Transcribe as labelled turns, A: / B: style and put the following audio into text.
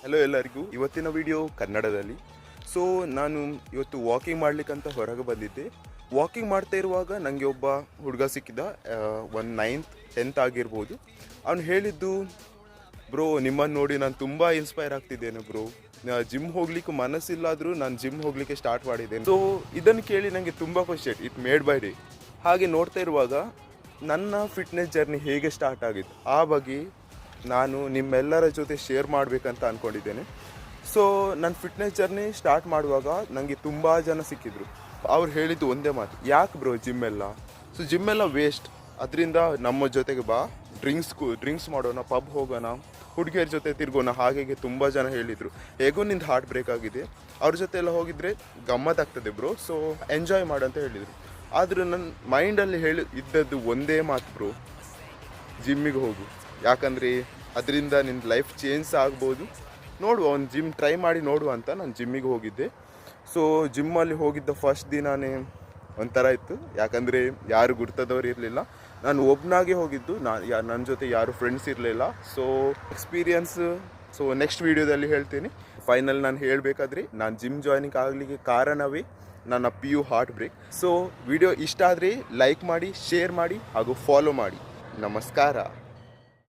A: Hello ಎಲ್ಲರಿಗೂ, ಇವತ್ತಿನ video ಕನ್ನಡದಲ್ಲಿ. ಸೊ ನಾನು ಇವತ್ತು ವಾಕಿಂಗ್ ಮಾಡ್ಲಿಕ್ಕಂತ ಹೊರಗೆ ಬಂದಿದ್ದೆ. ವಾಕಿಂಗ್ ಮಾಡ್ತಾ ಇರುವಾಗ ನನಗೆ ಒಬ್ಬ ಹುಡುಗ ಸಿಕ್ಕಿದ, ಒಂದು 9th 10th ಆಗಿರ್ಬೋದು. ಅವನು ಹೇಳಿದ್ದು, ಬ್ರೋ ನಿಮ್ಮನ್ನು ನೋಡಿ ನಾನು ತುಂಬ ಇನ್ಸ್ಪೈರ್ ಆಗ್ತಿದ್ದೇನೆ ಬ್ರೋ, ಜಿಮ್ ಹೋಗ್ಲಿಕ್ಕೆ ಮನಸ್ಸಿಲ್ಲಾದರೂ ನಾನು ಜಿಮ್ ಹೋಗಲಿಕ್ಕೆ ಸ್ಟಾರ್ಟ್ ಮಾಡಿದ್ದೇನೆ. ಸೊ ಇದನ್ನು ಕೇಳಿ ನನಗೆ ತುಂಬ ಖುಷಿ ಆಯ್ತು. It made by day. ಹಾಗೆ ನೋಡ್ತಾ ಇರುವಾಗ ನನ್ನ ಫಿಟ್ನೆಸ್ ಜರ್ನಿ ಹೇಗೆ ಸ್ಟಾರ್ಟ್ ಆಗಿತ್ತು ಆ ಬಗ್ಗೆ ನಾನು ನಿಮ್ಮೆಲ್ಲರ ಜೊತೆ ಶೇರ್ ಮಾಡಬೇಕಂತ ಅಂದ್ಕೊಂಡಿದ್ದೇನೆ. ಸೊ ನನ್ನ ಫಿಟ್ನೆಸ್ ಜರ್ನಿ ಸ್ಟಾರ್ಟ್ ಮಾಡುವಾಗ ನನಗೆ ತುಂಬ ಜನ ಸಿಕ್ಕಿದ್ರು. ಅವ್ರು ಹೇಳಿದ್ದು ಒಂದೇ ಮಾತು, ಯಾಕೆ ಬ್ರೋ ಜಿಮ್ಮೆಲ್ಲ, ಸೊ ಜಿಮ್ಮೆಲ್ಲ ವೇಸ್ಟ್, ಅದರಿಂದ ನಮ್ಮ ಜೊತೆಗೆ ಬಾ, ಡ್ರಿಂಕ್ಸ್ ಮಾಡೋಣ, ಪಬ್ ಹೋಗೋಣ, ಹುಡುಗಿಯರ ಜೊತೆ ತಿರ್ಗೋಣ, ಹಾಗೆ ತುಂಬ ಜನ ಹೇಳಿದರು. ಹೇಗೂ ನಿಂದು ಹಾರ್ಟ್ ಬ್ರೇಕ್ ಆಗಿದೆ, ಅವ್ರ ಜೊತೆ ಎಲ್ಲ ಹೋಗಿದ್ರೆ ಗಮ್ಮತ್ತಾಗ್ತದೆ ಬ್ರೋ, ಸೊ ಎಂಜಾಯ್ ಮಾಡು ಅಂತ ಹೇಳಿದರು. ಆದರೂ ನನ್ನ ಮೈಂಡಲ್ಲಿ ಇದ್ದದ್ದು ಒಂದೇ ಮಾತು ಬ್ರೋ, ಜಿಮ್ಮಿಗೆ ಹೋಗು, ಯಾಕಂದರೆ ಅದರಿಂದ ನಿನ್ನ ಲೈಫ್ ಚೇಂಜ್ ಆಗ್ಬೋದು, ನೋಡುವ ಒಂದು ಜಿಮ್ ಟ್ರೈ ಮಾಡಿ ನೋಡುವ ಅಂತ ನಾನು ಜಿಮ್ಮಿಗೆ ಹೋಗಿದ್ದೆ. ಸೊ ಜಿಮ್ಮಲ್ಲಿ ಹೋಗಿದ್ದ ಫಸ್ಟ್ ದಿನಾನೇ ಒಂಥರ ಇತ್ತು, ಯಾಕಂದರೆ ಯಾರು ಗುರ್ತದವ್ರು ಇರಲಿಲ್ಲ, ನಾನು ಒಬ್ಬನಾಗೆ ಹೋಗಿದ್ದು, ನನ್ನ ಜೊತೆ ಯಾರು ಫ್ರೆಂಡ್ಸ್ ಇರಲಿಲ್ಲ. ಸೊ ಎಕ್ಸ್ಪೀರಿಯನ್ಸ್ ನೆಕ್ಸ್ಟ್ ವೀಡಿಯೋದಲ್ಲಿ ಹೇಳ್ತೀನಿ. ಫೈನಲ್ ನಾನು ಹೇಳಬೇಕಾದ್ರೆ ನಾನು ಜಿಮ್ ಜಾಯ್ನಿಂಗ್ ಆಗಲಿಕ್ಕೆ ಕಾರಣವೇ ನನ್ನ PU heartbreak. So video ಇಷ್ಟ ಆದರೆ ಲೈಕ್ ಮಾಡಿ, ಶೇರ್ ಮಾಡಿ ಹಾಗೂ ಫಾಲೋ ಮಾಡಿ. ನಮಸ್ಕಾರ.